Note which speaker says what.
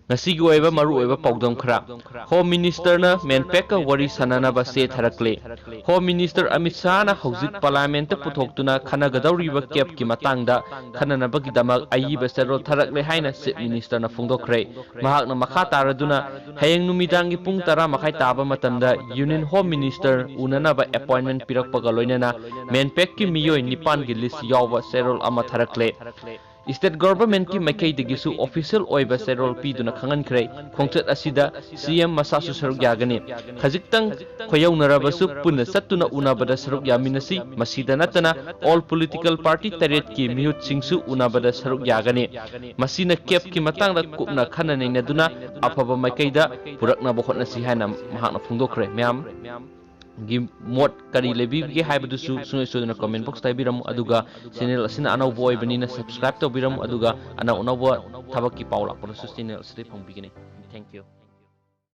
Speaker 1: ngasi gi oiba maru oiba paudam khara Home Minister na MANPAC ka wari sananaba se tharakhre Home Minister Amit shah na hojik parliament puthokuna khanagadauriba cap ki matangda khananaba gi damak ayiba serol tharakhre haina Chief Minister na phongdokhre mahakna makha taraduna hayeng numidang gi pung 10 makhai taba matamda Union Home Minister unanaba appointment pirakpaga loinana MANPAC ki miyoi nipan gi list yawba serol ama tharakhre State government ki makai digisu official oiba serol piduna khangan khre khongchat asida CM masasu saruk yagani khajiktang khoyaunarabasu punna satuna unabada saruk yaminasi masida natana all political party taret ki mihut singsu unabada saruk yagani masina cap ki matangda kupna khanane naduna afaba maikaida purakna bokhotna si hana mahakna phungdokhre myam gi mod kari lebi gi haibdusu sunoi sudana comment box taibiramu aduga channel asina anau boy banina subscribe to biramu aduga ana onawa thabaki paula prosu channel sri phongbigini thank you